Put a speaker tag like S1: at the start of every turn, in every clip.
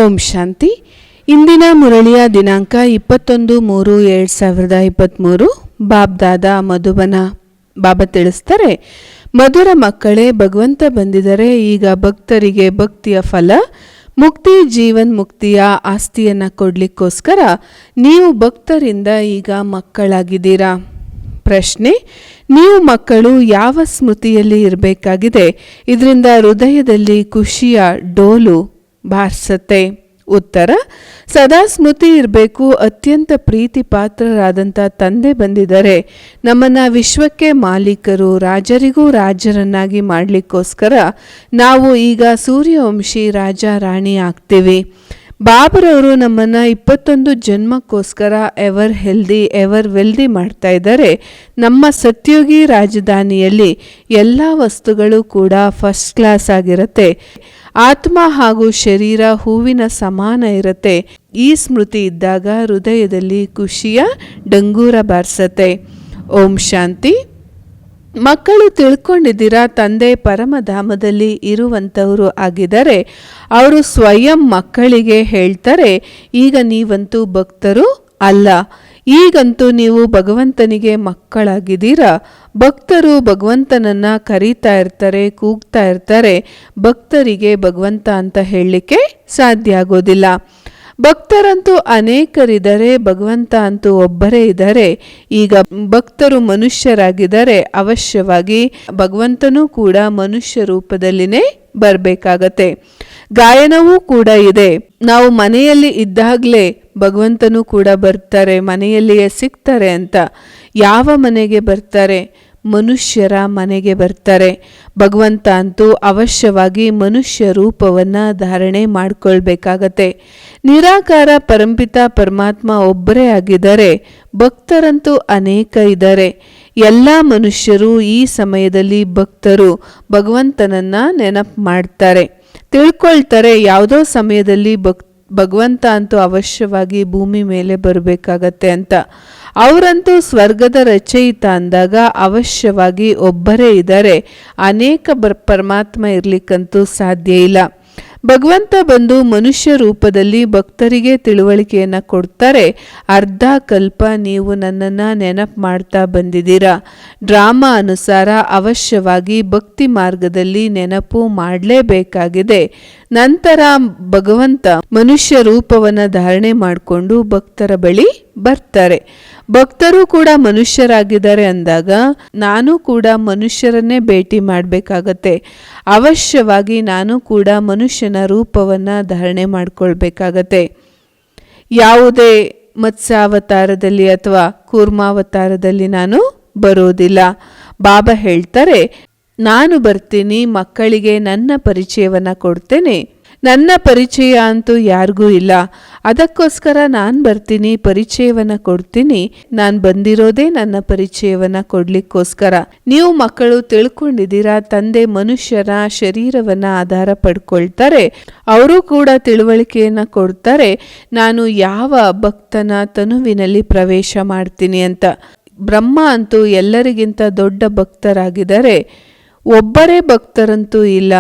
S1: ಓಂ ಶಾಂತಿ. ಇಂದಿನ ಮುರಳಿಯ ದಿನಾಂಕ 21-3-2023. ಬಾಬ್ದಾದ ಮಧುಬನ. ಬಾಬಾ ತಿಳಿಸ್ತಾರೆ, ಮಧುರ ಮಕ್ಕಳೇ, ಭಗವಂತ ಬಂದಿದರೆ ಈಗ ಭಕ್ತರಿಗೆ ಭಕ್ತಿಯ ಫಲ, ಮುಕ್ತಿ, ಜೀವನ್ ಮುಕ್ತಿಯ ಆಸ್ತಿಯನ್ನು ಕೊಡ್ಲಿಕ್ಕೋಸ್ಕರ ನೀವು ಭಕ್ತರಿಂದ ಈಗ ಮಕ್ಕಳಾಗಿದ್ದೀರಾ. ಪ್ರಶ್ನೆ: ನೀವು ಮಕ್ಕಳು ಯಾವ ಸ್ಮೃತಿಯಲ್ಲಿ ಇರಬೇಕಾಗಿದೆ? ಇದರಿಂದ ಹೃದಯದಲ್ಲಿ ಖುಷಿಯ ಡೋಲು ಬಾರಿಸತ್ತೆ. ಉತ್ತರ: ಸದಾ ಸ್ಮೃತಿ ಇರಬೇಕು. ಅತ್ಯಂತ ಪ್ರೀತಿ ಪಾತ್ರರಾದಂಥ ತಂದೆ ಬಂದಿದ್ದಾರೆ. ನಮ್ಮನ್ನು ವಿಶ್ವಕ್ಕೆ ಮಾಲೀಕರು, ರಾಜರಿಗೂ ರಾಜರನ್ನಾಗಿ ಮಾಡಲಿಕ್ಕೋಸ್ಕರ ನಾವು ಈಗ ಸೂರ್ಯವಂಶಿ ರಾಜ ರಾಣಿ ಆಗ್ತೀವಿ. ಬಾಬರವರು ನಮ್ಮನ್ನು 21 ಜನ್ಮಕ್ಕೋಸ್ಕರ ಎವರ್ ಹೆಲ್ದಿ ಎವರ್ ವೆಲ್ದಿ ಮಾಡ್ತಾ ಇದ್ದಾರೆ. ನಮ್ಮ ಸತ್ಯೋಗಿ ರಾಜಧಾನಿಯಲ್ಲಿ ಎಲ್ಲ ವಸ್ತುಗಳು ಕೂಡ ಫಸ್ಟ್ ಕ್ಲಾಸ್ ಆಗಿರುತ್ತೆ. ಆತ್ಮ ಹಾಗೂ ಶರೀರ ಹೂವಿನ ಸಮಾನ ಇರುತ್ತೆ. ಈ ಸ್ಮೃತಿ ಇದ್ದಾಗ ಹೃದಯದಲ್ಲಿ ಖುಷಿಯ ಡಂಗೂರ ಬಾರಿಸತ್ತೆ. ಓಂ ಶಾಂತಿ. ಮಕ್ಕಳು ತಿಳ್ಕೊಂಡಿದ್ದೀರಾ, ತಂದೆ ಪರಮಧಾಮದಲ್ಲಿ ಇರುವಂಥವರು ಆಗಿದ್ದಾರೆ. ಅವರು ಸ್ವಯಂ ಮಕ್ಕಳಿಗೆ ಹೇಳ್ತಾರೆ, ಈಗ ನೀವಂತೂ ಭಕ್ತರು ಅಲ್ಲ, ಈಗಂತೂ ನೀವು ಭಗವಂತನಿಗೆ ಮಕ್ಕಳಾಗಿದ್ದೀರಾ. ಭಕ್ತರು ಭಗವಂತನನ್ನು ಕರೀತಾ ಇರ್ತಾರೆ, ಕೂಗ್ತಾ ಇರ್ತಾರೆ. ಭಕ್ತರಿಗೆ ಭಗವಂತ ಅಂತ ಹೇಳಲಿಕ್ಕೆ ಸಾಧ್ಯ ಆಗೋದಿಲ್ಲ. ಭಕ್ತರಂತೂ ಅನೇಕರಿದ್ದಾರೆ, ಭಗವಂತ ಅಂತೂ ಒಬ್ಬರೇ ಇದ್ದಾರೆ. ಈಗ ಭಕ್ತರು ಮನುಷ್ಯರಾಗಿದ್ದಾರೆ. ಅವಶ್ಯವಾಗಿ ಭಗವಂತನೂ ಕೂಡ ಮನುಷ್ಯ ರೂಪದಲ್ಲಿನೇ ಬರಬೇಕಾಗತ್ತೆ. ಗಾಯನವೂ ಕೂಡ ಇದೆ. ನಾವು ಮನೆಯಲ್ಲಿ ಇದ್ದಾಗಲೇ ಭಗವಂತನೂ ಕೂಡ ಬರ್ತಾರೆ, ಮನೆಯಲ್ಲಿಯೇ ಸಿಗ್ತಾರೆ ಅಂತ. ಯಾವ ಮನೆಗೆ ಬರ್ತಾರೆ? ಮನುಷ್ಯರ ಮನೆಗೆ ಬರ್ತಾರೆ. ಭಗವಂತ ಅಂತೂ ಅವಶ್ಯವಾಗಿ ಮನುಷ್ಯ ರೂಪವನ್ನು ಧಾರಣೆ ಮಾಡಿಕೊಳ್ಬೇಕಾಗತ್ತೆ. ನಿರಾಕಾರ ಪರಂಪಿತ ಪರಮಾತ್ಮ ಒಬ್ಬರೇ ಆಗಿದ್ದಾರೆ. ಭಕ್ತರಂತೂ ಅನೇಕ ಇದ್ದಾರೆ. ಎಲ್ಲ ಮನುಷ್ಯರು ಈ ಸಮಯದಲ್ಲಿ ಭಕ್ತರು ಭಗವಂತನನ್ನು ನೆನಪು ಮಾಡ್ತಾರೆ, ತಿಳ್ಕೊಳ್ತಾರೆ. ಯಾವುದೋ ಸಮಯದಲ್ಲಿ ಭಗವಂತ ಅಂತೂ ಅವಶ್ಯವಾಗಿ ಭೂಮಿ ಮೇಲೆ ಬರಬೇಕಾಗತ್ತೆ ಅಂತ. ಅವರಂತೂ ಸ್ವರ್ಗದ ರಚಯಿತ ಅಂದಾಗ ಅವಶ್ಯವಾಗಿ ಒಬ್ಬರೇ ಇದ್ದಾರೆ. ಅನೇಕ ಪರಮಾತ್ಮ ಇರ್ಲಿಕ್ಕಂತೂ ಸಾಧ್ಯ ಇಲ್ಲ. ಭಗವಂತ ಬಂದು ಮನುಷ್ಯ ರೂಪದಲ್ಲಿ ಭಕ್ತರಿಗೆ ತಿಳುವಳಿಕೆಯನ್ನು ಕೊಡ್ತಾರೆ. ಅರ್ಧ ಕಲ್ಪ ನೀವು ನನ್ನನ್ನು ನೆನಪು ಮಾಡ್ತಾ ಬಂದಿದ್ದೀರಾ. ಡ್ರಾಮಾ ಅನುಸಾರ ಅವಶ್ಯವಾಗಿ ಭಕ್ತಿ ಮಾರ್ಗದಲ್ಲಿ ನೆನಪು ಮಾಡಲೇಬೇಕಾಗಿದೆ. ನಂತರ ಭಗವಂತ ಮನುಷ್ಯ ರೂಪವನ್ನು ಧಾರಣೆ ಮಾಡಿಕೊಂಡು ಭಕ್ತರ ಬಳಿ ಬರ್ತಾರೆ. ಭಕ್ತರು ಕೂಡ ಮನುಷ್ಯರಾಗಿದ್ದಾರೆ ಅಂದಾಗ ನಾನು ಕೂಡ ಮನುಷ್ಯರನ್ನೇ ಭೇಟಿ ಮಾಡಬೇಕಾಗತ್ತೆ. ಅವಶ್ಯವಾಗಿ ನಾನು ಕೂಡ ಮನುಷ್ಯನ ರೂಪವನ್ನು ಧಾರಣೆ ಮಾಡಿಕೊಳ್ಬೇಕಾಗತ್ತೆ. ಯಾವುದೇ ಮತ್ಸ್ಯಾವತಾರದಲ್ಲಿ ಅಥವಾ ಕೂರ್ಮಾವತಾರದಲ್ಲಿ ನಾನು ಬರೋದಿಲ್ಲ. ಬಾಬಾ ಹೇಳ್ತಾರೆ, ನಾನು ಬರ್ತೀನಿ, ಮಕ್ಕಳಿಗೆ ನನ್ನ ಪರಿಚಯವನ್ನು ಕೊಡ್ತೇನೆ. ನನ್ನ ಪರಿಚಯ ಅಂತೂ ಯಾರಿಗೂ ಇಲ್ಲ. ಅದಕ್ಕೋಸ್ಕರ ನಾನು ಬರ್ತೀನಿ, ಪರಿಚಯವನ್ನು ಕೊಡ್ತೀನಿ. ನಾನು ಬಂದಿರೋದೇ ನನ್ನ ಪರಿಚಯವನ್ನು ಕೊಡ್ಲಿಕ್ಕೋಸ್ಕರ. ನೀವು ಮಕ್ಕಳು ತಿಳ್ಕೊಂಡಿದ್ದೀರಾ, ತಂದೆ ಮನುಷ್ಯರ ಶರೀರವನ್ನು ಆಧಾರ ಪಡ್ಕೊಳ್ತಾರೆ. ಅವರು ಕೂಡ ತಿಳುವಳಿಕೆಯನ್ನು ಕೊಡ್ತಾರೆ, ನಾನು ಯಾವ ಭಕ್ತನ ತನುವಿನಲ್ಲಿ ಪ್ರವೇಶ ಮಾಡ್ತೀನಿ ಅಂತ. ಬ್ರಹ್ಮ ಅಂತೂ ಎಲ್ಲರಿಗಿಂತ ದೊಡ್ಡ ಭಕ್ತರಾಗಿದ್ದಾರೆ. ಒಬ್ಬರೇ ಭಕ್ತರಂತೂ ಇಲ್ಲ.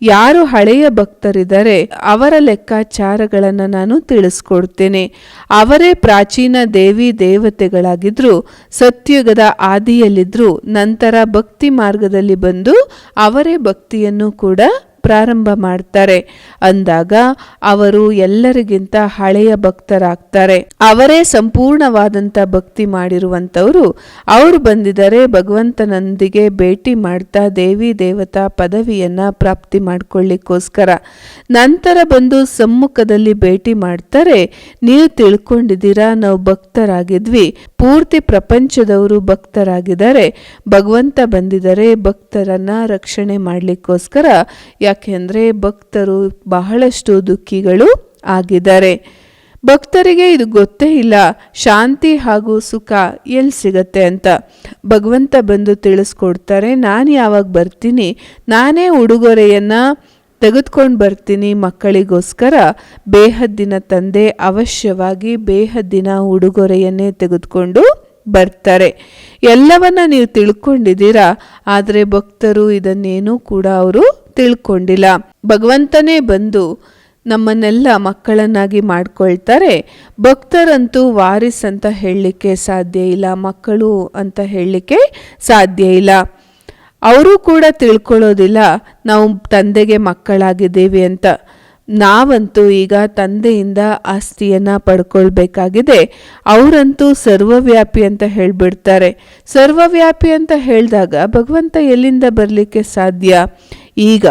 S1: ಯಾರು ಹಳೆಯ ಭಕ್ತರಿದ್ದಾರೆ ಅವರ ಲೆಕ್ಕಾಚಾರಗಳನ್ನು ನಾನು ತಿಳಿಸ್ಕೊಡ್ತೇನೆ. ಅವರೇ ಪ್ರಾಚೀನ ದೇವಿ ದೇವತೆಗಳಾಗಿದ್ರು, ಸತ್ಯುಗದ ಆದಿಯಲ್ಲಿದ್ರು. ನಂತರ ಭಕ್ತಿ ಮಾರ್ಗದಲ್ಲಿ ಬಂದು ಅವರೇ ಭಕ್ತಿಯನ್ನು ಕೂಡ ಪ್ರಾರಂಭ ಮಾಡ್ತಾರೆ. ಅಂದಾಗ ಅವರು ಎಲ್ಲರಿಗಿಂತ ಹಳೆಯ ಭಕ್ತರಾಗ್ತಾರೆ. ಅವರೇ ಸಂಪೂರ್ಣವಾದಂಥ ಭಕ್ತಿ ಮಾಡಿರುವಂಥವರು. ಅವರು ಬಂದಿದ್ದಾರೆ ಭಗವಂತನೊಂದಿಗೆ ಭೇಟಿ ಮಾಡ್ತಾ ದೇವಿ ದೇವತಾ ಪದವಿಯನ್ನು ಪ್ರಾಪ್ತಿ ಮಾಡ್ಕೊಳ್ಳಿಕ್ಕೋಸ್ಕರ. ನಂತರ ಬಂದು ಸಮ್ಮುಖದಲ್ಲಿ ಭೇಟಿ ಮಾಡ್ತಾರೆ. ನೀವು ತಿಳ್ಕೊಂಡಿದ್ದೀರಾ, ನಾವು ಭಕ್ತರಾಗಿದ್ವಿ. ಪೂರ್ತಿ ಪ್ರಪಂಚದವರು ಭಕ್ತರಾಗಿದ್ದಾರೆ. ಭಗವಂತ ಬಂದಿದ್ದಾರೆ ಭಕ್ತರನ್ನ ರಕ್ಷಣೆ ಮಾಡಲಿಕ್ಕೋಸ್ಕರ. ಯಾಕೆಂದರೆ ಭಕ್ತರು ಬಹಳಷ್ಟು ದುಃಖಿಗಳು ಆಗಿದ್ದಾರೆ. ಭಕ್ತರಿಗೆ ಇದು ಗೊತ್ತೇ ಇಲ್ಲ, ಶಾಂತಿ ಹಾಗೂ ಸುಖ ಎಲ್ಲಿ ಸಿಗತ್ತೆ ಅಂತ. ಭಗವಂತ ಬಂದು ತಿಳಿಸ್ಕೊಡ್ತಾರೆ, ನಾನು ಯಾವಾಗ ಬರ್ತೀನಿ, ನಾನೇ ಉಡುಗೊರೆಯನ್ನು ತೆಗೆದುಕೊಂಡು ಬರ್ತೀನಿ ಮಕ್ಕಳಿಗೋಸ್ಕರ. ಬೇಹದ್ದಿನ ತಂದೆ ಅವಶ್ಯವಾಗಿ ಬೇಹದ್ದಿನ ಉಡುಗೊರೆಯನ್ನೇ ತೆಗೆದುಕೊಂಡು ಬರ್ತಾರೆ. ಎಲ್ಲವನ್ನ ನೀವು ತಿಳ್ಕೊಂಡಿದ್ದೀರಾ, ಆದರೆ ಭಕ್ತರು ಇದನ್ನೇನೂ ಕೂಡ ಅವರು ತಿಳ್ಕೊಂಡಿಲ್ಲ. ಭಗವಂತನೇ ಬಂದು ನಮ್ಮನ್ನೆಲ್ಲ ಮಕ್ಕಳನ್ನಾಗಿ ಮಾಡ್ಕೊಳ್ತಾರೆ. ಭಕ್ತರಂತೂ ವಾರಿಸ್ ಅಂತ ಹೇಳಲಿಕ್ಕೆ ಸಾಧ್ಯ ಇಲ್ಲ, ಮಕ್ಕಳು ಅಂತ ಹೇಳಲಿಕ್ಕೆ ಸಾಧ್ಯ ಇಲ್ಲ. ಅವರು ಕೂಡ ತಿಳ್ಕೊಳ್ಳೋದಿಲ್ಲ ನಾವು ತಂದೆಗೆ ಮಕ್ಕಳಾಗಿದ್ದೀವಿ ಅಂತ. ನಾವಂತೂ ಈಗ ತಂದೆಯಿಂದ ಆಸ್ತಿಯನ್ನು ಪಡ್ಕೊಳ್ಬೇಕಾಗಿದೆ. ಅವರಂತೂ ಸರ್ವವ್ಯಾಪಿ ಅಂತ ಹೇಳಿಬಿಡ್ತಾರೆ. ಸರ್ವವ್ಯಾಪಿ ಅಂತ ಹೇಳಿದಾಗ ಭಗವಂತ ಎಲ್ಲಿಂದ ಬರಲಿಕ್ಕೆ ಸಾಧ್ಯ? ಈಗ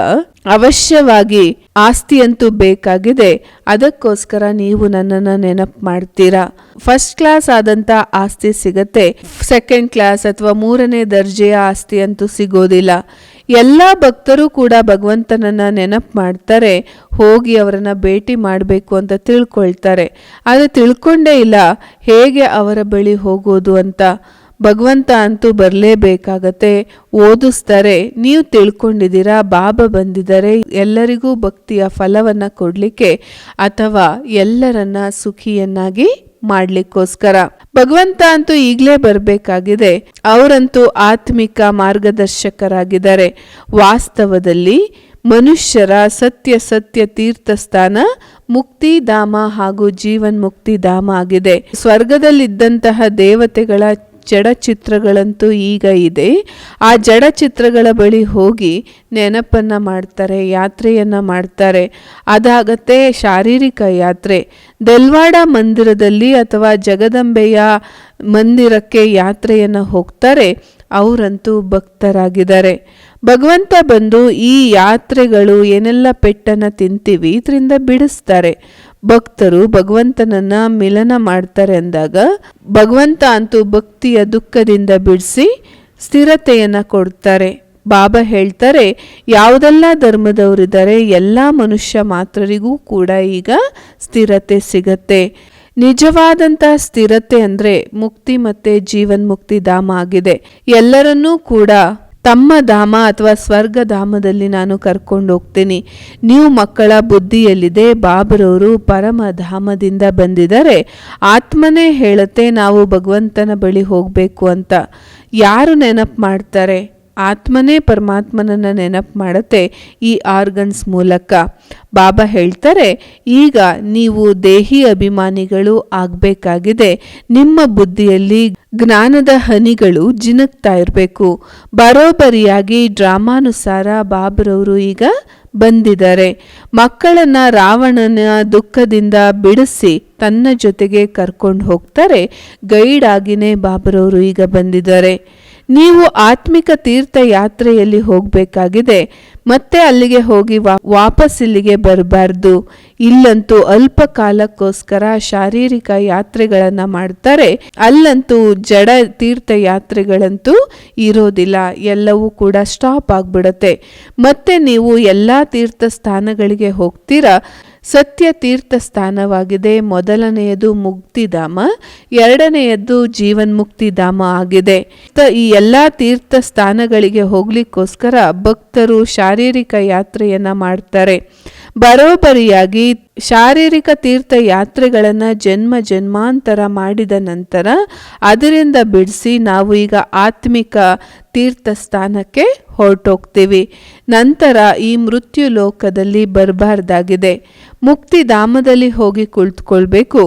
S1: ಅವಶ್ಯವಾಗಿ ಆಸ್ತಿಯಂತೂ ಬೇಕಾಗಿದೆ. ಅದಕ್ಕೋಸ್ಕರ ನೀವು ನನ್ನನ್ನು ನೆನಪು ಮಾಡ್ತೀರಾ. ಫಸ್ಟ್ ಕ್ಲಾಸ್ ಆದಂಥ ಆಸ್ತಿ ಸಿಗತ್ತೆ, ಸೆಕೆಂಡ್ ಕ್ಲಾಸ್ ಅಥವಾ 3ನೇ ದರ್ಜೆಯ ಆಸ್ತಿ ಅಂತೂ ಸಿಗೋದಿಲ್ಲ. ಎಲ್ಲ ಭಕ್ತರು ಕೂಡ ಭಗವಂತನನ್ನ ನೆನಪು ಮಾಡ್ತಾರೆ, ಹೋಗಿ ಅವರನ್ನ ಭೇಟಿ ಮಾಡಬೇಕು ಅಂತ ತಿಳ್ಕೊಳ್ತಾರೆ. ಆದರೆ ತಿಳ್ಕೊಂಡೇ ಇಲ್ಲ ಹೇಗೆ ಅವರ ಬಳಿ ಹೋಗೋದು ಅಂತ. ಭಗವಂತ ಅಂತೂ ಬರಲೇಬೇಕಾಗತ್ತೆ, ಓದಿಸ್ತಾರೆ. ನೀವು ತಿಳ್ಕೊಂಡಿದ್ದೀರಾ ಬಾಬಾ ಬಂದಿದ್ದಾರೆ ಎಲ್ಲರಿಗೂ ಭಕ್ತಿಯ ಫಲವನ್ನು ಕೊಡಲಿಕ್ಕೆ ಅಥವಾ ಎಲ್ಲರನ್ನ ಸುಖಿಯನ್ನಾಗಿ ಮಾಡ್ಲಿಕ್ಕೋಸ್ಕರ. ಭಗವಂತ ಅಂತೂ ಈಗಲೇ ಬರಬೇಕಾಗಿದೆ. ಅವರಂತೂ ಆತ್ಮಿಕ ಮಾರ್ಗದರ್ಶಕರಾಗಿದ್ದಾರೆ. ವಾಸ್ತವದಲ್ಲಿ ಮನುಷ್ಯರ ಸತ್ಯ ತೀರ್ಥಸ್ಥಾನ ಮುಕ್ತಿಧಾಮ ಹಾಗೂ ಜೀವನ್ ಮುಕ್ತಿಧಾಮ ಆಗಿದೆ. ಸ್ವರ್ಗದಲ್ಲಿದ್ದಂತಹ ದೇವತೆಗಳ ಜಡಚಿತ್ರಗಳಂತೂ ಈಗ ಇದೆ. ಆ ಜಡಚಿತ್ರಗಳ ಬಳಿ ಹೋಗಿ ನೆನಪನ್ನು ಮಾಡ್ತಾರೆ, ಯಾತ್ರೆಯನ್ನು ಮಾಡ್ತಾರೆ. ಅದಾಗತ್ತೆ ಶಾರೀರಿಕ ಯಾತ್ರೆ. ದೆಲ್ವಾಡ ಮಂದಿರದಲ್ಲಿ ಅಥವಾ ಜಗದಂಬೆಯ ಮಂದಿರಕ್ಕೆ ಯಾತ್ರೆಯನ್ನು ಹೋಗ್ತಾರೆ. ಅವರಂತೂ ಭಕ್ತರಾಗಿದ್ದಾರೆ. ಭಗವಂತ ಬಂದು ಈ ಯಾತ್ರೆಗಳು ಏನೆಲ್ಲ ಪೆಟ್ಟನ್ನು ತಿಂತೀವಿ ಇದರಿಂದ ಬಿಡಿಸ್ತಾರೆ. ಭಕ್ತರು ಭಗವಂತನನ್ನ ಮಿಲನ ಮಾಡ್ತಾರೆ ಅಂದಾಗ ಭಗವಂತ ಅಂತೂ ಭಕ್ತಿಯ ದುಃಖದಿಂದ ಬಿಡಿಸಿ ಸ್ಥಿರತೆಯನ್ನು ಕೊಡ್ತಾರೆ. ಬಾಬಾ ಹೇಳ್ತಾರೆ, ಯಾವುದೆಲ್ಲ ಧರ್ಮದವರಿದ್ದಾರೆ ಎಲ್ಲ ಮನುಷ್ಯ ಮಾತ್ರರಿಗೂ ಕೂಡ ಈಗ ಸ್ಥಿರತೆ ಸಿಗತ್ತೆ. ನಿಜವಾದಂಥ ಸ್ಥಿರತೆ ಅಂದರೆ ಮುಕ್ತಿ ಮತ್ತು ಜೀವನ್ ಮುಕ್ತಿ ಧಾಮ ಆಗಿದೆ. ಎಲ್ಲರನ್ನೂ ಕೂಡ ತಮ್ಮ ಧಾಮ ಅಥವಾ ಸ್ವರ್ಗಧಾಮದಲ್ಲಿ ನಾನು ಕರ್ಕೊಂಡು ಹೋಗ್ತೀನಿ. ನೀವು ಮಕ್ಕಳ ಬುದ್ಧಿಯಲ್ಲಿದೆ ಬಾಬರವರು ಪರಮಧಾಮದಿಂದ ಬಂದಿದ್ದಾರೆ. ಆತ್ಮನೇ ಹೇಳುತ್ತೆ ನಾವು ಭಗವಂತನ ಬಳಿ ಹೋಗಬೇಕು ಅಂತ. ಯಾರು ನೆನಪು ಮಾಡ್ತಾರೆ? ಆತ್ಮನೇ ಪರಮಾತ್ಮನನ್ನ ನೆನಪು ಮಾಡುತ್ತೆ ಈ ಆರ್ಗನ್ಸ್ ಮೂಲಕ. ಬಾಬಾ ಹೇಳ್ತಾರೆ, ಈಗ ನೀವು ದೇಹಿ ಅಭಿಮಾನಿಗಳು ಆಗಬೇಕಾಗಿದೆ. ನಿಮ್ಮ ಬುದ್ಧಿಯಲ್ಲಿ ಜ್ಞಾನದ ಹನಿಗಳು ಜಿನುಗ್ತಾ ಇರಬೇಕು. ಬರೋಬ್ಬರಿಯಾಗಿ ಡ್ರಾಮಾನುಸಾರ ಬಾಬರವರು ಈಗ ಬಂದಿದ್ದಾರೆ. ಮಕ್ಕಳನ್ನ ರಾವಣನ ದುಃಖದಿಂದ ಬಿಡಿಸಿ ತನ್ನ ಜೊತೆಗೆ ಕರ್ಕೊಂಡು ಹೋಗ್ತಾರೆ. ಗೈಡ್ ಆಗಿನೇ ಬಾಬರವರು ಈಗ ಬಂದಿದ್ದಾರೆ. ನೀವು ಆತ್ಮಿಕ ತೀರ್ಥ ಯಾತ್ರೆಯಲ್ಲಿ ಹೋಗಬೇಕಾಗಿದೆ. ಮತ್ತೆ ಅಲ್ಲಿಗೆ ಹೋಗಿ ವಾಪಸ್ ಇಲ್ಲಿಗೆ ಬರಬಾರ್ದು. ಇಲ್ಲಂತೂ ಅಲ್ಪ ಕಾಲಕ್ಕೋಸ್ಕರ ಶಾರೀರಿಕ ಯಾತ್ರೆಗಳನ್ನು ಮಾಡ್ತಾರೆ. ಅಲ್ಲಂತೂ ಜಡ ತೀರ್ಥ ಯಾತ್ರೆಗಳಂತೂ ಇರೋದಿಲ್ಲ. ಎಲ್ಲವೂ ಕೂಡ ಸ್ಟಾಪ್ ಆಗ್ಬಿಡತ್ತೆ. ಮತ್ತೆ ನೀವು ಎಲ್ಲ ತೀರ್ಥ ಸ್ಥಾನಗಳಿಗೆ ಹೋಗ್ತೀರಾ. ಸತ್ಯ ತೀರ್ಥ ಸ್ಥಾನವಾಗಿದೆ. ಮೊದಲನೆಯದು ಮುಕ್ತಿಧಾಮ, ಎರಡನೆಯದ್ದು ಜೀವನ್ ಮುಕ್ತಿಧಾಮ ಆಗಿದೆ. ಈ ಎಲ್ಲ ತೀರ್ಥ ಸ್ಥಾನಗಳಿಗೆ ಹೋಗ್ಲಿಕ್ಕೋಸ್ಕರ ಭಕ್ತರು ಶಾರೀರಿಕ ಯಾತ್ರೆಯನ್ನ ಮಾಡ್ತಾರೆ. ಬರೋಬ್ಬರಿಯಾಗಿ ಶಾರೀರಿಕ ತೀರ್ಥ ಯಾತ್ರೆಗಳನ್ನು ಜನ್ಮಾಂತರ ಮಾಡಿದ ನಂತರ ಅದರಿಂದ ಬಿಡಿಸಿ ನಾವು ಈಗ ಆತ್ಮಿಕ ತೀರ್ಥ ಸ್ಥಾನಕ್ಕೆ ಹೊರಟೋಗ್ತೀವಿ. ನಂತರ ಈ ಮೃತ್ಯು ಲೋಕದಲ್ಲಿ ಬರಬಾರ್ದಾಗಿದೆ. ಮುಕ್ತಿಧಾಮದಲ್ಲಿ ಹೋಗಿ ಕುಳಿತುಕೊಳ್ಬೇಕು.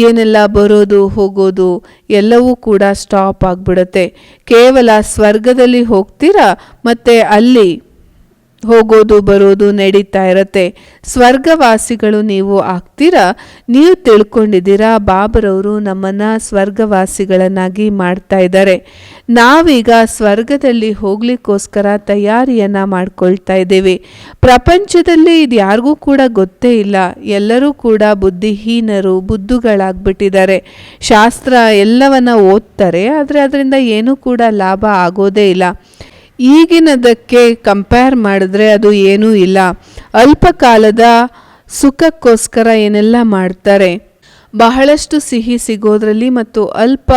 S1: ಏನೆಲ್ಲ ಬರೋದು ಹೋಗೋದು ಎಲ್ಲವೂ ಕೂಡ ಸ್ಟಾಪ್ ಆಗಿಬಿಡುತ್ತೆ. ಕೇವಲ ಸ್ವರ್ಗದಲ್ಲಿ ಹೋಗ್ತೀರಾ, ಮತ್ತೆ ಅಲ್ಲಿ ಹೋಗೋದು ಬರೋದು ನಡೀತಾ ಇರತ್ತೆ. ಸ್ವರ್ಗವಾಸಿಗಳು ನೀವು ಆಗ್ತೀರಾ. ನೀವು ತಿಳ್ಕೊಂಡಿದ್ದೀರಾ ಬಾಬರವರು ನಮ್ಮನ್ನ ಸ್ವರ್ಗವಾಸಿಗಳನ್ನಾಗಿ ಮಾಡ್ತಾ ಇದ್ದಾರೆ. ನಾವೀಗ ಸ್ವರ್ಗದಲ್ಲಿ ಹೋಗ್ಲಿಕ್ಕೋಸ್ಕರ ತಯಾರಿಯನ್ನ ಮಾಡ್ಕೊಳ್ತಾ ಇದ್ದೀವಿ. ಪ್ರಪಂಚದಲ್ಲಿ ಇದು ಯಾರಿಗೂ ಕೂಡ ಗೊತ್ತೇ ಇಲ್ಲ. ಎಲ್ಲರೂ ಕೂಡ ಬುದ್ಧಿಹೀನರು, ಬುದ್ಧುಗಳಾಗ್ಬಿಟ್ಟಿದ್ದಾರೆ. ಶಾಸ್ತ್ರ ಎಲ್ಲವನ್ನ ಓದ್ತಾರೆ, ಆದರೆ ಅದರಿಂದ ಏನೂ ಕೂಡ ಲಾಭ ಆಗೋದೇ ಇಲ್ಲ. ಈಗಿನದಕ್ಕೆ ಕಂಪೇರ್ ಮಾಡಿದ್ರೆ ಅದು ಏನೂ ಇಲ್ಲ. ಅಲ್ಪ ಕಾಲದ ಸುಖಕ್ಕೋಸ್ಕರ ಏನೆಲ್ಲ ಮಾಡ್ತಾರೆ. ಬಹಳಷ್ಟು ಸಿಹಿ ಸಿಗೋದ್ರಲ್ಲಿ ಮತ್ತು ಅಲ್ಪ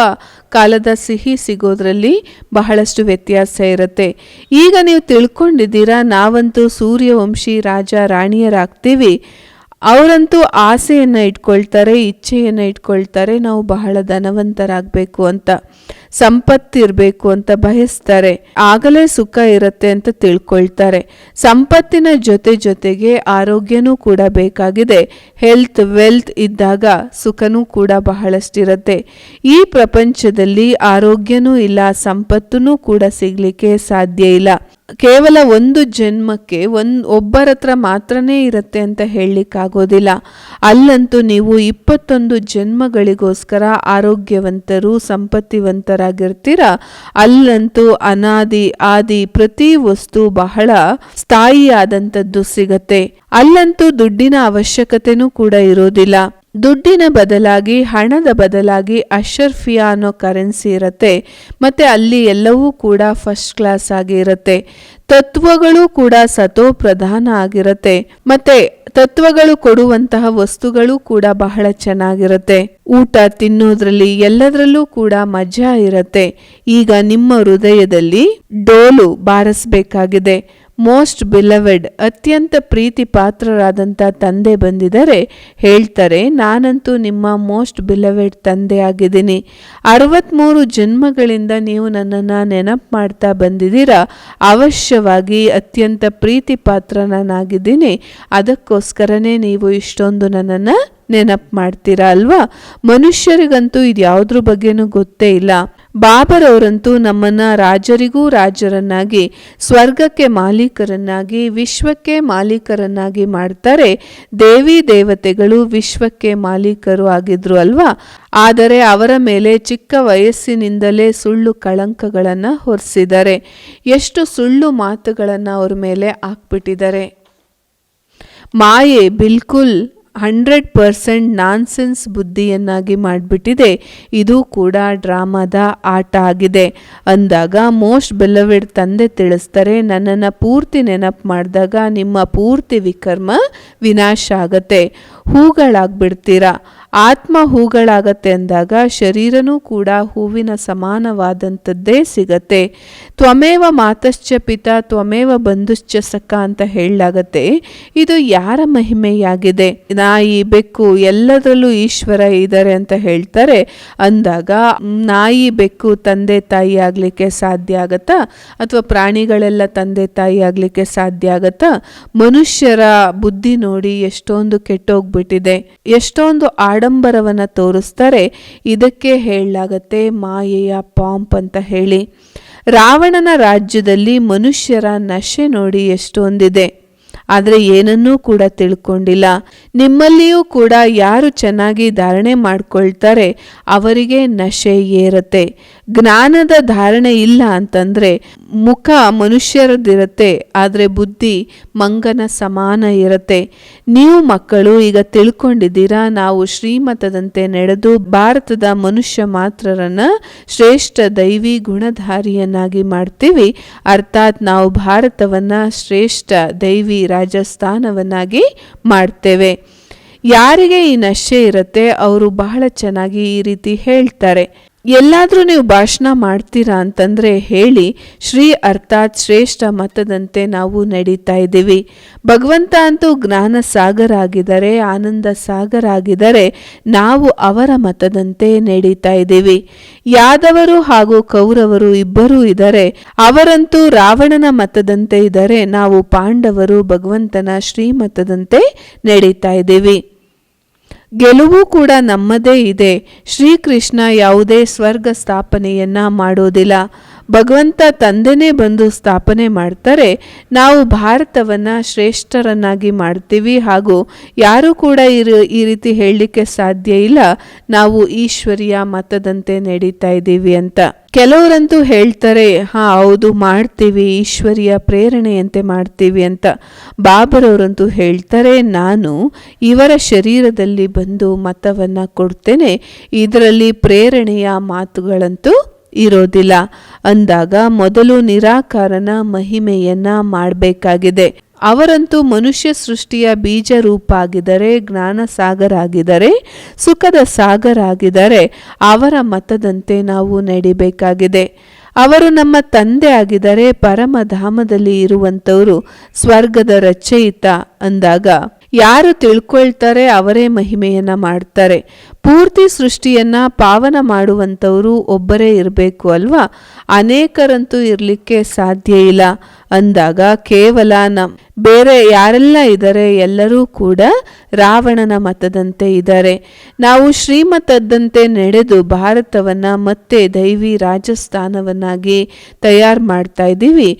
S1: ಕಾಲದ ಸಿಹಿ ಸಿಗೋದ್ರಲ್ಲಿ ಬಹಳಷ್ಟು ವ್ಯತ್ಯಾಸ ಇರುತ್ತೆ. ಈಗ ನೀವು ತಿಳ್ಕೊಂಡಿದ್ದೀರಾ ನಾವಂತೂ ಸೂರ್ಯವಂಶಿ ರಾಜ ರಾಣಿಯರಾಗ್ತೀವಿ. ಅವರಂತೂ ಆಸೆಯನ್ನು ಇಟ್ಕೊಳ್ತಾರೆ, ಇಚ್ಛೆಯನ್ನು ಇಟ್ಕೊಳ್ತಾರೆ, ನಾವು ಬಹಳ ಧನವಂತರಾಗಬೇಕು ಅಂತ, ಸಂಪತ್ತಿರಬೇಕು ಅಂತ ಬಯಸ್ತಾರೆ, ಆಗಲೇ ಸುಖ ಇರುತ್ತೆ ಅಂತ ತಿಳ್ಕೊಳ್ತಾರೆ. ಸಂಪತ್ತಿನ ಜೊತೆಗೆ ಆರೋಗ್ಯನೂ ಕೂಡ ಬೇಕಾಗಿದೆ. ಹೆಲ್ತ್ ವೆಲ್ತ್ ಇದ್ದಾಗ ಸುಖನೂ ಕೂಡ ಬಹಳಷ್ಟಿರುತ್ತೆ. ಈ ಪ್ರಪಂಚದಲ್ಲಿ ಆರೋಗ್ಯನೂ ಇಲ್ಲ, ಸಂಪತ್ತೂ ಕೂಡ ಸಿಗಲಿಕ್ಕೆ ಸಾಧ್ಯ ಇಲ್ಲ. ಕೇವಲ ಒಂದು ಜನ್ಮಕ್ಕೆ ಒಬ್ಬರ ಹತ್ರ ಮಾತ್ರನೇ ಇರುತ್ತೆ ಅಂತ ಹೇಳಲಿಕ್ಕಾಗೋದಿಲ್ಲ. ಅಲ್ಲಂತೂ ನೀವು 21 ಜನ್ಮಗಳಿಗೋಸ್ಕರ ಆರೋಗ್ಯವಂತರು, ಸಂಪತ್ತಿವಂತರಾಗಿರ್ತೀರ. ಅಲ್ಲಂತೂ ಅನಾದಿ ಆದಿ ಪ್ರತಿ ವಸ್ತು ಬಹಳ ಸ್ಥಾಯಿಯಾದಂಥದ್ದು ಸಿಗತ್ತೆ. ಅಲ್ಲಂತೂ ದುಡ್ಡಿನ ಅವಶ್ಯಕತೆನೂ ಕೂಡ ಇರೋದಿಲ್ಲ. ದುಡ್ಡಿನ ಬದಲಾಗಿ, ಹಣದ ಬದಲಾಗಿ ಅಶರ್ಫಿಯಾ ಅನ್ನೋ ಕರೆನ್ಸಿ ಇರುತ್ತೆ. ಮತ್ತೆ ಅಲ್ಲಿ ಎಲ್ಲವೂ ಕೂಡ ಫಸ್ಟ್ ಕ್ಲಾಸ್ ಆಗಿ ಇರುತ್ತೆ. ತತ್ವಗಳು ಕೂಡ ಸತೋ ಪ್ರಧಾನ ಆಗಿರುತ್ತೆ. ಮತ್ತೆ ತತ್ವಗಳು ಕೊಡುವಂತಹ ವಸ್ತುಗಳು ಕೂಡ ಬಹಳ ಚೆನ್ನಾಗಿರುತ್ತೆ. ಊಟ ತಿನ್ನೋದ್ರಲ್ಲಿ ಎಲ್ಲದರಲ್ಲೂ ಕೂಡ ಮಜಾ ಇರುತ್ತೆ. ಈಗ ನಿಮ್ಮ ಹೃದಯದಲ್ಲಿ ಡೋಲು ಬಾರಿಸಬೇಕಾಗಿದೆ. ಮೋಸ್ಟ್ ಬಿಲವೆಡ್, ಅತ್ಯಂತ ಪ್ರೀತಿ ಪಾತ್ರರಾದಂಥ ತಂದೆ ಬಂದಿದ್ದಾರೆ. ಹೇಳ್ತಾರೆ, ನಾನಂತೂ ನಿಮ್ಮ ಮೋಸ್ಟ್ ಬಿಲವೆಡ್ ತಂದೆ ಆಗಿದ್ದೀನಿ. 63 ಜನ್ಮಗಳಿಂದ ನೀವು ನನ್ನನ್ನು ನೆನಪು ಮಾಡ್ತಾ ಬಂದಿದ್ದೀರಾ. ಅವಶ್ಯವಾಗಿ ಅತ್ಯಂತ ಪ್ರೀತಿ ಪಾತ್ರನಾಗಿದ್ದೀನಿ. ಅದಕ್ಕೋಸ್ಕರನೇ ನೀವು ಇಷ್ಟೊಂದು ನನ್ನನ್ನು ನೆನಪು ಮಾಡ್ತೀರಾ ಅಲ್ವಾ? ಮನುಷ್ಯರಿಗಂತೂ ಇದು ಯಾವುದ್ರ ಬಗ್ಗೆನೂ ಗೊತ್ತೇ ಇಲ್ಲ. ಬಾಬರವರಂತೂ ನಮ್ಮನ್ನ ರಾಜರಿಗೂ ರಾಜರನ್ನಾಗಿ, ಸ್ವರ್ಗಕ್ಕೆ ಮಾಲೀಕರನ್ನಾಗಿ, ವಿಶ್ವಕ್ಕೆ ಮಾಲೀಕರನ್ನಾಗಿ ಮಾಡ್ತಾರೆ. ದೇವಿ ದೇವತೆಗಳು ವಿಶ್ವಕ್ಕೆ ಮಾಲೀಕರು ಆಗಿದ್ರು ಅಲ್ವಾ? ಆದರೆ ಅವರ ಮೇಲೆ ಚಿಕ್ಕ ವಯಸ್ಸಿನಿಂದಲೇ ಸುಳ್ಳು ಕಳಂಕಗಳನ್ನು ಹೊರಿಸಿದ್ದಾರೆ. ಎಷ್ಟು ಸುಳ್ಳು ಮಾತುಗಳನ್ನು ಅವ್ರ ಮೇಲೆ ಹಾಕ್ಬಿಟ್ಟಿದ್ದಾರೆ. ಮಾಯೆ ಬಿಲ್ಕುಲ್ 100% ನಾನ್ಸೆನ್ಸ್ ಬುದ್ಧಿಯನ್ನಾಗಿ ಮಾಡಿಬಿಟ್ಟಿದೆ. ಇದು ಕೂಡ ಡ್ರಾಮಾದ ಆಟ ಆಗಿದೆ ಅಂದಾಗ ಮೋಸ್ಟ್ ಬೆಲವೆಡ್ ತಂದೆ ತಿಳಿಸ್ತಾರೆ, ನನ್ನನ್ನು ಪೂರ್ತಿ ನೆನಪು ಮಾಡಿದಾಗ ನಿಮ್ಮ ಪೂರ್ತಿ ವಿಕರ್ಮ ವಿನಾಶ ಆಗತ್ತೆ, ಹೂಗಳಾಗ್ಬಿಡ್ತೀರಾ. ಆತ್ಮ ಹೂಗಳಾಗತ್ತೆ ಅಂದಾಗ ಶರೀರನೂ ಕೂಡ ಹೂವಿನ ಸಮಾನವಾದಂಥದ್ದೇ ಸಿಗತ್ತೆ. ತ್ವಮೇವ ಮಾತಶ್ಚ ಪಿತ ತ್ವಮೇವ ಬಂಧುಶ್ಚ ಸಖ ಅಂತ ಹೇಳಲಾಗತ್ತೆ. ಇದು ಯಾರ ಮಹಿಮೆಯಾಗಿದೆ? ನಾಯಿ ಬೆಕ್ಕು ಎಲ್ಲದರಲ್ಲೂ ಈಶ್ವರ ಇದ್ದಾರೆ ಅಂತ ಹೇಳ್ತಾರೆ ಅಂದಾಗ ನಾಯಿ ಬೆಕ್ಕು ತಂದೆ ತಾಯಿ ಆಗಲಿಕ್ಕೆ ಸಾಧ್ಯ ಆಗತ್ತಾ? ಅಥವಾ ಪ್ರಾಣಿಗಳೆಲ್ಲ ತಂದೆ ತಾಯಿ ಆಗಲಿಕ್ಕೆ ಸಾಧ್ಯ ಆಗತ್ತಾ? ಮನುಷ್ಯರ ಬುದ್ಧಿ ನೋಡಿ ಎಷ್ಟೊಂದು ಕೆಟ್ಟೋಗ್ಬಿಟ್ಟಿದೆ. ಎಷ್ಟೊಂದು ಆಡಂಬರವನ್ನು ತೋರಿಸ್ತಾರೆ. ಇದಕ್ಕೆ ಹೇಳಲಾಗತ್ತೆ ಮಾಯೆಯ ಪಾಂಪ್ ಅಂತ ಹೇಳಿ. ರಾವಣನ ರಾಜ್ಯದಲ್ಲಿ ಮನುಷ್ಯರ ನಶೆ ನೋಡಿ ಎಷ್ಟೊಂದಿದೆ, ಆದರೆ ಏನನ್ನೂ ಕೂಡ ತಿಳ್ಕೊಂಡಿಲ್ಲ. ನಿಮ್ಮಲ್ಲಿಯೂ ಕೂಡ ಯಾರು ಚೆನ್ನಾಗಿ ಧಾರಣೆ ಮಾಡ್ಕೊಳ್ತಾರೆ ಅವರಿಗೆ ನಶೆ ಏರುತ್ತೆ. ಜ್ಞಾನದ ಧಾರಣೆ ಇಲ್ಲ ಅಂತಂದರೆ ಮುಖ ಮನುಷ್ಯರದಿರುತ್ತೆ, ಆದರೆ ಬುದ್ಧಿ ಮಂಗನ ಸಮಾನ ಇರುತ್ತೆ. ನೀವು ಮಕ್ಕಳು ಈಗ ತಿಳ್ಕೊಂಡಿದ್ದೀರಾ, ನಾವು ಶ್ರೀಮತದಂತೆ ನಡೆದು ಭಾರತದ ಮನುಷ್ಯ ಮಾತ್ರರನ್ನ ಶ್ರೇಷ್ಠ ದೈವಿ ಗುಣಧಾರಿಯನ್ನಾಗಿ ಮಾಡ್ತೀವಿ. ಅರ್ಥಾತ್ ನಾವು ಭಾರತವನ್ನ ಶ್ರೇಷ್ಠ ದೈವಿ ರಾಜಸ್ಥಾನವನ್ನಾಗಿ ಮಾಡ್ತೇವೆ. ಯಾರಿಗೆ ಈ ನಶೆ ಇರುತ್ತೆ ಅವರು ಬಹಳ ಚೆನ್ನಾಗಿ ಈ ರೀತಿ ಹೇಳ್ತಾರೆ. ಎಲ್ಲಾದರೂ ನೀವು ಭಾಷಣ ಮಾಡ್ತೀರಾ ಅಂತಂದರೆ ಹೇಳಿ, ಶ್ರೀ ಅರ್ಥಾತ್ ಶ್ರೇಷ್ಠ ಮತದಂತೆ ನಾವು ನಡೀತಾ ಇದ್ದೀವಿ. ಭಗವಂತ ಅಂತೂ ಜ್ಞಾನ ಸಾಗರ ಆಗಿದ್ದಾರೆ, ಆನಂದ ಸಾಗರ ಆಗಿದ್ದಾರೆ. ನಾವು ಅವರ ಮತದಂತೆ ನಡೀತಾ ಇದ್ದೀವಿ. ಯಾದವರು ಹಾಗೂ ಕೌರವರು ಇಬ್ಬರೂ ಇದ್ದಾರೆ. ಅವರಂತೂ ರಾವಣನ ಮತದಂತೆ ಇದ್ದಾರೆ. ನಾವು ಪಾಂಡವರು ಭಗವಂತನ ಶ್ರೀಮತದಂತೆ ನಡೀತಾ ಇದ್ದೀವಿ. ಗೆಲುವು ಕೂಡ ನಮ್ಮದೇ ಇದೆ. ಶ್ರೀಕೃಷ್ಣ ಯಾವುದೇ ಸ್ವರ್ಗ ಸ್ಥಾಪನೆಯನ್ನ ಮಾಡೋದಿಲ್ಲ. ಭಗವಂತ ತಂದೆನೇ ಬಂದು ಸ್ಥಾಪನೆ ಮಾಡ್ತಾರೆ. ನಾವು ಭಾರತವನ್ನು ಶ್ರೇಷ್ಠರನ್ನಾಗಿ ಮಾಡ್ತೀವಿ. ಹಾಗೂ ಯಾರೂ ಕೂಡ ಈ ರೀತಿ ಹೇಳಲಿಕ್ಕೆ ಸಾಧ್ಯ ಇಲ್ಲ ನಾವು ಈಶ್ವರಿಯ ಮತದಂತೆ ನಡೀತಾ ಇದ್ದೀವಿ ಅಂತ. ಕೆಲವರಂತೂ ಹೇಳ್ತಾರೆ, ಹೌದು ಮಾಡ್ತೀವಿ, ಈಶ್ವರಿಯ ಪ್ರೇರಣೆಯಂತೆ ಮಾಡ್ತೀವಿ ಅಂತ. ಬಾಬರವರಂತೂ ಹೇಳ್ತಾರೆ, ನಾನು ಇವರ ಶರೀರದಲ್ಲಿ ಬಂದು ಮತವನ್ನು ಕೊಡ್ತೇನೆ, ಇದರಲ್ಲಿ ಪ್ರೇರಣೆಯ ಮಾತುಗಳಂತೂ ಇರೋದಿಲ್ಲ ಅಂದಾಗ ಮೊದಲು ನಿರಾಕಾರನ ಮಹಿಮೆಯನ್ನ ಮಾಡಬೇಕಾಗಿದೆ. ಅವರಂತೂ ಮನುಷ್ಯ ಸೃಷ್ಟಿಯ ಬೀಜ ರೂಪ ಆಗಿದ್ದಾರೆ, ಜ್ಞಾನ ಸಾಗರ ಆಗಿದ್ದಾರೆ, ಸುಖದ ಸಾಗರ ಆಗಿದ್ದಾರೆ. ಅವರ ಮತದಂತೆ ನಾವು ನಡಿಬೇಕಾಗಿದೆ. ಅವರು ನಮ್ಮ ತಂದೆ ಆಗಿದ್ದಾರೆ, ಪರಮಧಾಮದಲ್ಲಿ ಇರುವಂಥವರು, ಸ್ವರ್ಗದ ರಚಯಿತ ಅಂದಾಗ ಯಾರು ತಿಳ್ಕೊಳ್ತಾರೆ ಅವರೇ ಮಹಿಮೆಯನ್ನ ಮಾಡ್ತಾರೆ. ಪೂರ್ತಿ ಸೃಷ್ಟಿಯನ್ನ ಪಾವನ ಮಾಡುವಂಥವರು ಒಬ್ಬರೇ ಇರಬೇಕು ಅಲ್ವಾ? ಅನೇಕರಂತೂ ಇರಲಿಕ್ಕೆ ಸಾಧ್ಯ ಇಲ್ಲ. ಅಂದಾಗ ಕೇವಲ ಬೇರೆ ಯಾರೆಲ್ಲ ಇದ್ದಾರೆ ಎಲ್ಲರೂ ಕೂಡ ರಾವಣನ ಮತದಂತೆ ಇದ್ದಾರೆ. ನಾವು ಶ್ರೀಮತದಂತೆ ನಡೆದು ಭಾರತವನ್ನ ಮತ್ತೆ ದೈವಿ ರಾಜಸ್ಥಾನವನ್ನಾಗಿ ತಯಾರು ಮಾಡ್ತಾ ಇದ್ದೀವಿ.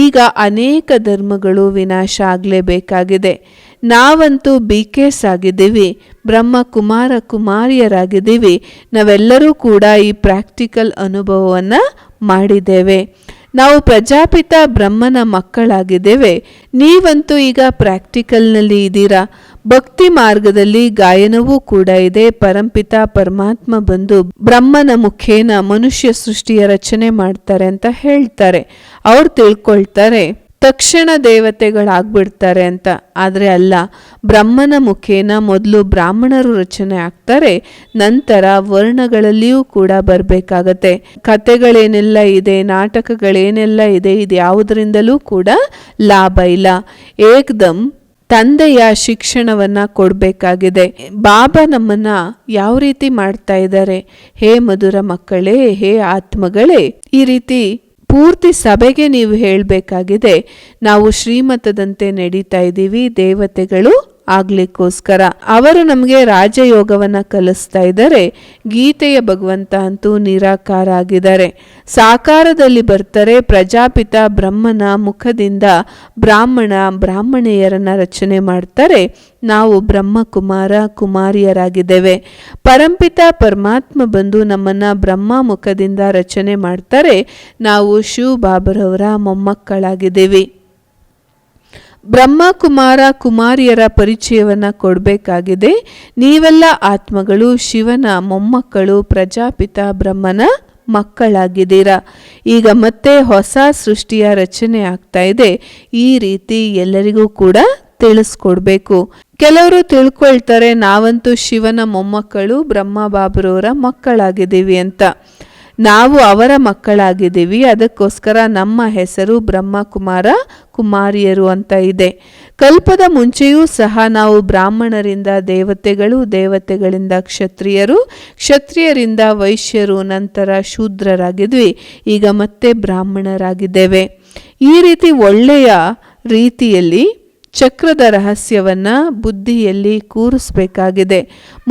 S1: ಈಗ ಅನೇಕ ಧರ್ಮಗಳು ವಿನಾಶ ಆಗಲೇಬೇಕಾಗಿದೆ. ನಾವಂತೂ BKs ಆಗಿದ್ದೀವಿ, ಬ್ರಹ್ಮ ಕುಮಾರ ಕುಮಾರಿಯರಾಗಿದ್ದೀವಿ. ನಾವೆಲ್ಲರೂ ಕೂಡ ಈ ಪ್ರಾಕ್ಟಿಕಲ್ ಅನುಭವವನ್ನು ಮಾಡಿದ್ದೇವೆ. ನಾವು ಪ್ರಜಾಪಿತ ಬ್ರಹ್ಮನ ಮಕ್ಕಳಾಗಿದ್ದೇವೆ. ನೀವಂತೂ ಈಗ ಪ್ರಾಕ್ಟಿಕಲ್ನಲ್ಲಿ ಇದ್ದೀರಾ. ಭಕ್ತಿ ಮಾರ್ಗದಲ್ಲಿ ಗಾಯನವೂ ಕೂಡ ಇದೆ. ಪರಂಪಿತ ಪರಮಾತ್ಮ ಬಂದು ಬ್ರಹ್ಮನ ಮುಖೇನ ಮನುಷ್ಯ ಸೃಷ್ಟಿಯ ರಚನೆ ಮಾಡ್ತಾರೆ ಅಂತ ಹೇಳ್ತಾರೆ. ಅವ್ರು ತಿಳ್ಕೊಳ್ತಾರೆ ತಕ್ಷಣ ದೇವತೆಗಳಾಗ್ಬಿಡ್ತಾರೆ ಅಂತ. ಆದರೆ ಅಲ್ಲ, ಬ್ರಹ್ಮನ ಮುಖೇನ ಮೊದಲು ಬ್ರಾಹ್ಮಣರು ರಚನೆ ಆಗ್ತಾರೆ, ನಂತರ ವರ್ಣಗಳಲ್ಲಿಯೂ ಕೂಡ ಬರಬೇಕಾಗತ್ತೆ. ಕತೆಗಳೇನೆಲ್ಲ ಇದೆ, ನಾಟಕಗಳೇನೆಲ್ಲ ಇದೆ, ಇದು ಯಾವುದರಿಂದಲೂ ಕೂಡ ಲಾಭ ಇಲ್ಲ. ಏಕ್ದಮ್ ತಂದೆಯ ಶಿಕ್ಷಣವನ್ನ ಕೊಡಬೇಕಾಗಿದೆ. ಬಾಬಾ ನಮ್ಮನ್ನ ಯಾವ ರೀತಿ ಮಾಡ್ತಾ ಇದ್ದಾರೆ? ಹೇ ಮಧುರ ಮಕ್ಕಳೇ, ಹೇ ಆತ್ಮಗಳೇ, ಈ ರೀತಿ ಪೂರ್ತಿ ಸಭೆಗೆ ನೀವು ಹೇಳಬೇಕಾಗಿದೆ, ನಾವು ಶ್ರೀಮತದಂತೆ ನಡೀತಾ ಇದ್ದೀವಿ ದೇವತೆಗಳು ಆಗ್ಲಿಕ್ಕೋಸ್ಕರ. ಅವರು ನಮಗೆ ರಾಜಯೋಗವನ್ನ ಕಲಿಸ್ತಾ ಇದ್ದಾರೆ. ಗೀತೆಯ ಭಗವಂತ ಅಂತೂ ನಿರಾಕಾರ ಆಗಿದ್ದಾರೆ, ಸಾಕಾರದಲ್ಲಿ ಬರ್ತಾರೆ. ಪ್ರಜಾಪಿತ ಬ್ರಹ್ಮನ ಮುಖದಿಂದ ಬ್ರಾಹ್ಮಣೆಯರನ್ನ ರಚನೆ ಮಾಡ್ತಾರೆ. ನಾವು ಬ್ರಹ್ಮ ಕುಮಾರ ಕುಮಾರಿಯರಾಗಿದ್ದೇವೆ. ಪರಂಪಿತ ಪರಮಾತ್ಮ ಬಂದು ನಮ್ಮನ್ನ ಬ್ರಹ್ಮ ಮುಖದಿಂದ ರಚನೆ ಮಾಡ್ತಾರೆ. ನಾವು ಶಿವ ಬಾಬರವರ ಮೊಮ್ಮಕ್ಕಳಾಗಿದ್ದೇವೆ. ಬ್ರಹ್ಮ ಕುಮಾರ ಕುಮಾರಿಯರ ಪರಿಚಯವನ್ನ ಕೊಡಬೇಕಾಗಿದೆ. ನೀವೆಲ್ಲ ಆತ್ಮಗಳು ಶಿವನ ಮೊಮ್ಮಕ್ಕಳು, ಪ್ರಜಾಪಿತ ಬ್ರಹ್ಮನ ಮಕ್ಕಳಾಗಿದ್ದೀರಾ. ಈಗ ಮತ್ತೆ ಹೊಸ ಸೃಷ್ಟಿಯ ರಚನೆ ಆಗ್ತಾ ಇದೆ. ಈ ರೀತಿ ಎಲ್ಲರಿಗೂ ಕೂಡ ತಿಳಿಸ್ಕೊಡ್ಬೇಕು. ಕೆಲವರು ತಿಳ್ಕೊಳ್ತಾರೆ ನಾವಂತೂ ಶಿವನ ಮೊಮ್ಮಕ್ಕಳು, ಬ್ರಹ್ಮ ಬಾಬರವರ ಮಕ್ಕಳಾಗಿದ್ದೀವಿ ಅಂತ. ನಾವು ಅವರ ಮಕ್ಕಳಾಗಿದ್ದೀವಿ, ಅದಕ್ಕೋಸ್ಕರ ನಮ್ಮ ಹೆಸರು ಬ್ರಹ್ಮ ಕುಮಾರ ಕುಮಾರಿಯರು ಅಂತ ಇದೆ. ಕಲ್ಪದ ಮುಂಚೆಯೂ ಸಹ ನಾವು ಬ್ರಾಹ್ಮಣರಿಂದ ದೇವತೆಗಳು, ದೇವತೆಗಳಿಂದ ಕ್ಷತ್ರಿಯರು, ಕ್ಷತ್ರಿಯರಿಂದ ವೈಶ್ಯರು, ನಂತರ ಶೂದ್ರರಾಗಿದ್ವಿ. ಈಗ ಮತ್ತೆ ಬ್ರಾಹ್ಮಣರಾಗಿದ್ದೇವೆ. ಈ ರೀತಿ ಒಳ್ಳೆಯ ರೀತಿಯಲ್ಲಿ ಚಕ್ರದ ರಹಸ್ಯವನ್ನ ಬುದ್ಧಿಯಲ್ಲಿ ಕೂರಿಸ್ಬೇಕಾಗಿದೆ.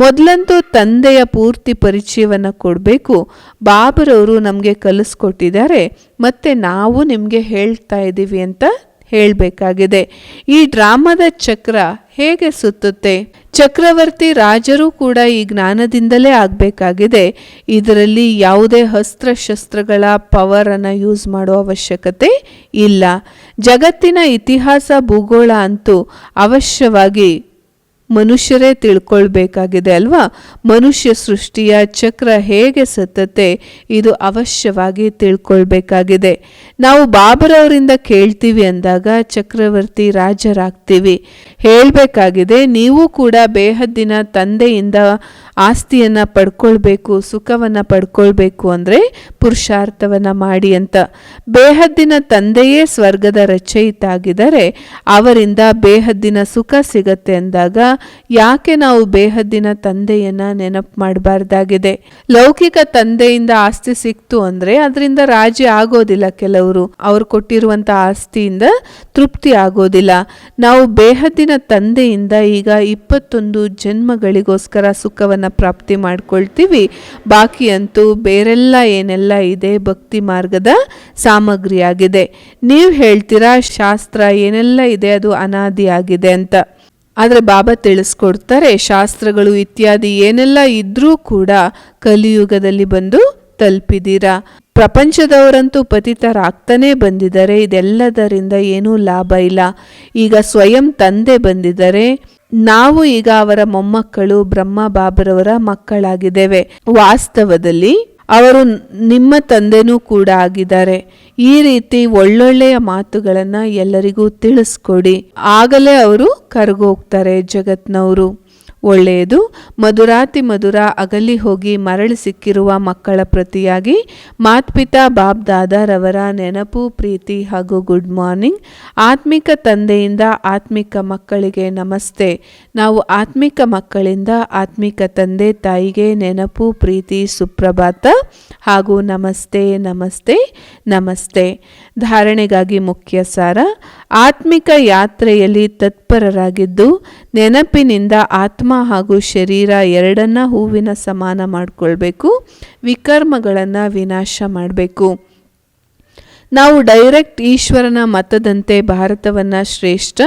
S1: ಮೊದಲಂತೂ ತಂದೆಯ ಪೂರ್ತಿ ಪರಿಚಯವನ್ನ ಕೊಡಬೇಕು. ಬಾಬರವರು ನಮಗೆ ಕಲಿಸ್ಕೊಟ್ಟಿದ್ದಾರೆ, ಮತ್ತೆ ನಾವು ನಿಮಗೆ ಹೇಳ್ತಾ ಇದ್ದೀವಿ ಅಂತ ಹೇಳಬೇಕಾಗಿದೆ. ಈ ಡ್ರಾಮಾದ ಚಕ್ರ ಹೇಗೆ ಸುತ್ತುತ್ತೆ? ಚಕ್ರವರ್ತಿ ರಾಜರು ಕೂಡ ಈ ಜ್ಞಾನದಿಂದಲೇ ಆಗಬೇಕಾಗಿದೆ. ಇದರಲ್ಲಿ ಯಾವುದೇ ಅಸ್ತ್ರಶಸ್ತ್ರಗಳ ಪವರನ್ನು ಯೂಸ್ ಮಾಡೋ ಅವಶ್ಯಕತೆ ಇಲ್ಲ. ಜಗತ್ತಿನ ಇತಿಹಾಸ ಭೂಗೋಳ ಅಂತೂ ಅವಶ್ಯವಾಗಿ ಮನುಷ್ಯರೇ ತಿಳ್ಕೊಳ್ಬೇಕಾಗಿದೆ ಅಲ್ವಾ? ಮನುಷ್ಯ ಸೃಷ್ಟಿಯ ಚಕ್ರ ಹೇಗೆ ಸತ್ತತೆ ಇದು ಅವಶ್ಯವಾಗಿ ತಿಳ್ಕೊಳ್ಬೇಕಾಗಿದೆ. ನಾವು ಬಾಬರವರಿಂದ ಕೇಳ್ತೀವಿ ಅಂದಾಗ ಚಕ್ರವರ್ತಿ ರಾಜರಾಗ್ತೀವಿ. ಹೇಳಬೇಕಾಗಿದೆ ನೀವು ಕೂಡ ಬೇಹದ್ದಿನ ತಂದೆಯಿಂದ ಆಸ್ತಿಯನ್ನು ಪಡ್ಕೊಳ್ಬೇಕು, ಸುಖವನ್ನು ಪಡ್ಕೊಳ್ಬೇಕು ಅಂದರೆ ಪುರುಷಾರ್ಥವನ್ನು ಮಾಡಿ ಅಂತ. ಬೇಹದ್ದಿನ ತಂದೆಯೇ ಸ್ವರ್ಗದ ರಚಯಿತ ಆಗಿದ್ದಾರೆ, ಅವರಿಂದ ಬೇಹದ್ದಿನ ಸುಖ ಸಿಗತ್ತೆ ಅಂದಾಗ ಯಾಕೆ ನಾವು ಬೇಹದ್ದಿನ ತಂದೆಯನ್ನ ನೆನಪು ಮಾಡಬಾರ್ದಾಗಿದೆ? ಲೌಕಿಕ ತಂದೆಯಿಂದ ಆಸ್ತಿ ಸಿಕ್ತು ಅಂದ್ರೆ ಅದರಿಂದ ರಾಜ್ಯ ಆಗೋದಿಲ್ಲ. ಕೆಲವರು ಅವ್ರು ಕೊಟ್ಟಿರುವಂತ ಆಸ್ತಿಯಿಂದ ತೃಪ್ತಿ ಆಗೋದಿಲ್ಲ. ನಾವು ಬೇಹದ್ದಿನ ತಂದೆಯಿಂದ ಈಗ 21 ಜನ್ಮಗಳಿಗೋಸ್ಕರ ಸುಖವನ್ನ ಪ್ರಾಪ್ತಿ ಮಾಡ್ಕೊಳ್ತೀವಿ. ಬಾಕಿ ಅಂತೂ ಬೇರೆಲ್ಲ ಏನೆಲ್ಲ ಇದೆ ಭಕ್ತಿ ಮಾರ್ಗದ ಸಾಮಗ್ರಿಯಾಗಿದೆ. ನೀವು ಹೇಳ್ತೀರಾ ಶಾಸ್ತ್ರ ಏನೆಲ್ಲ ಇದೆ ಅದು ಅನಾದಿ ಆಗಿದೆ ಅಂತ. ಆದರೆ ಬಾಬಾ ತಿಳಿಸ್ಕೊಡ್ತಾರೆ ಶಾಸ್ತ್ರಗಳು ಇತ್ಯಾದಿ ಏನೆಲ್ಲ ಇದ್ರೂ ಕೂಡ ಕಲಿಯುಗದಲ್ಲಿ ಬಂದು ತಲುಪಿದ್ದೀರಾ. ಪ್ರಪಂಚದವರಂತೂ ಪತಿತರಾಗ್ತಾನೆ ಬಂದಿದ್ದಾರೆ. ಇದೆಲ್ಲದರಿಂದ ಏನೂ ಲಾಭ ಇಲ್ಲ. ಈಗ ಸ್ವಯಂ ತಂದೆ ಬಂದಿದ್ದಾರೆ. ನಾವು ಈಗ ಅವರ ಮೊಮ್ಮಕ್ಕಳು, ಬ್ರಹ್ಮ ಬಾಬರವರ ಮಕ್ಕಳಾಗಿದ್ದೇವೆ. ವಾಸ್ತವದಲ್ಲಿ ಅವರು ನಿಮ್ಮ ತಂದೆನೂ ಕೂಡ ಆಗಿದ್ದಾರೆ. ಈ ರೀತಿ ಒಳ್ಳೊಳ್ಳೆಯ ಮಾತುಗಳನ್ನು ಎಲ್ಲರಿಗೂ ತಿಳಿಸ್ಕೊಡಿ. ಆಗಲೇ ಅವರು ಕರಗೋಗ್ತಾರೆ ಜಗತ್ನವರು. ಒಳ್ಳೆಯದು. ಮಧುರಾತಿ ಮಧುರ ಅಗಲಿ ಹೋಗಿ ಮರಳಿ ಸಿಕ್ಕಿರುವ ಮಕ್ಕಳ ಪ್ರತಿಯಾಗಿ ಮಾತ್ಪಿತಾ ಬಾಬ್ ದಾದಾರವರ ನೆನಪು, ಪ್ರೀತಿ ಹಾಗೂ ಗುಡ್ ಮಾರ್ನಿಂಗ್. ಆತ್ಮಿಕ ತಂದೆಯಿಂದ ಆತ್ಮಿಕ ಮಕ್ಕಳಿಗೆ ನಮಸ್ತೆ. ನಾವು ಆತ್ಮಿಕ ಮಕ್ಕಳಿಂದ ಆತ್ಮಿಕ ತಂದೆ ತಾಯಿಗೆ ನೆನಪು, ಪ್ರೀತಿ, ಸುಪ್ರಭಾತ ಹಾಗೂ ನಮಸ್ತೆ ನಮಸ್ತೆ ನಮಸ್ತೆ. ಧಾರಣೆಗಾಗಿ ಮುಖ್ಯ ಸಾರ: ಆತ್ಮಿಕ ಯಾತ್ರೆಯಲ್ಲಿ ತತ್ಪರರಾಗಿದ್ದು ನೆನಪಿನಿಂದ ಆತ್ಮ ಹಾಗೂ ಶರೀರ ಎರಡನ್ನ ಹೂವಿನ ಸಮಾನ ಮಾಡಿಕೊಳ್ಬೇಕು. ವಿಕರ್ಮಗಳನ್ನು ವಿನಾಶ ಮಾಡಬೇಕು. ನಾವು ಡೈರೆಕ್ಟ್ ಈಶ್ವರನ ಮತದಂತೆ ಭಾರತವನ್ನು ಶ್ರೇಷ್ಠ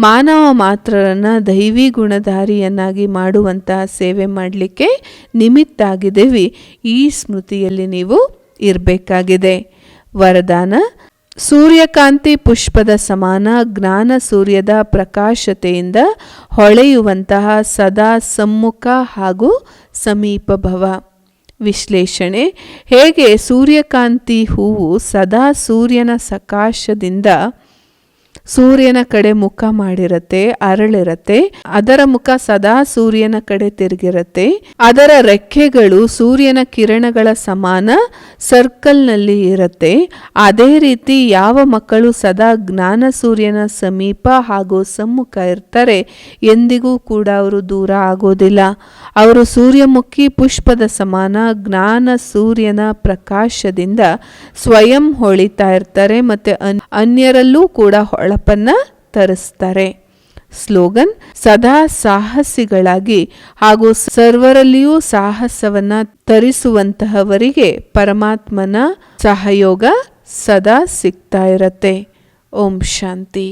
S1: ಮಾನವ ಮಾತ್ರರನ್ನು ದೈವಿ ಗುಣಧಾರಿಯನ್ನಾಗಿ ಮಾಡುವಂತಹ ಸೇವೆ ಮಾಡಲಿಕ್ಕೆ ನಿಮಿತ್ತಾಗಿದ್ದೇವೆ. ಈ ಸ್ಮೃತಿಯಲ್ಲಿ ನೀವು ಇರಬೇಕಾಗಿದೆ. ವರದಾನ: ಸೂರ್ಯಕಾಂತಿ ಪುಷ್ಪದ ಸಮಾನ ಜ್ಞಾನ ಸೂರ್ಯದ ಪ್ರಕಾಶತೆಯಿಂದ ಹೊಳೆಯುವಂತಹ ಸದಾ ಸಮ್ಮುಖ ಹಾಗೂ ಸಮೀಪ ಭವ. ವಿಶ್ಲೇಷಣೆ: ಹೇಗೆ ಸೂರ್ಯಕಾಂತಿ ಹೂವು ಸದಾ ಸೂರ್ಯನ ಸಕಾಶದಿಂದ ಸೂರ್ಯನ ಕಡೆ ಮುಖ ಮಾಡಿರತ್ತೆ, ಅರಳಿರತ್ತೆ, ಅದರ ಮುಖ ಸದಾ ಸೂರ್ಯನ ಕಡೆ ತಿರುಗಿರತ್ತೆ, ಅದರ ರೆಕ್ಕೆಗಳು ಸೂರ್ಯನ ಕಿರಣಗಳ ಸಮಾನ ಸರ್ಕಲ್ನಲ್ಲಿ ಇರತ್ತೆ. ಅದೇ ರೀತಿ ಯಾವ ಮಕ್ಕಳು ಸದಾ ಜ್ಞಾನ ಸೂರ್ಯನ ಸಮೀಪ ಹಾಗೂ ಸಮ್ಮುಖ ಇರ್ತಾರೆ, ಎಂದಿಗೂ ಕೂಡ ಅವರು ದೂರ ಆಗೋದಿಲ್ಲ. ಅವರು ಸೂರ್ಯಮುಖಿ ಪುಷ್ಪದ ಸಮಾನ ಜ್ಞಾನ ಸೂರ್ಯನ ಪ್ರಕಾಶದಿಂದ ಸ್ವಯಂ ಹೊಳಿತಾ ಇರ್ತಾರೆ ಮತ್ತು ಅನ್ಯರಲ್ಲೂ ಕೂಡ ಹೊಳಪನ್ನ ತರಿಸ್ತಾರೆ. ಸ್ಲೋಗನ್: ಸದಾ ಸಾಹಸಿಗಳಾಗಿ ಹಾಗೂ ಸರ್ವರಲ್ಲಿಯೂ ಸಾಹಸವನ್ನ ತರಿಸುವಂತಹವರಿಗೆ ಪರಮಾತ್ಮನ ಸಹಯೋಗ ಸದಾ ಸಿಗ್ತಾ ಇರತ್ತೆ. ಓಂ ಶಾಂತಿ.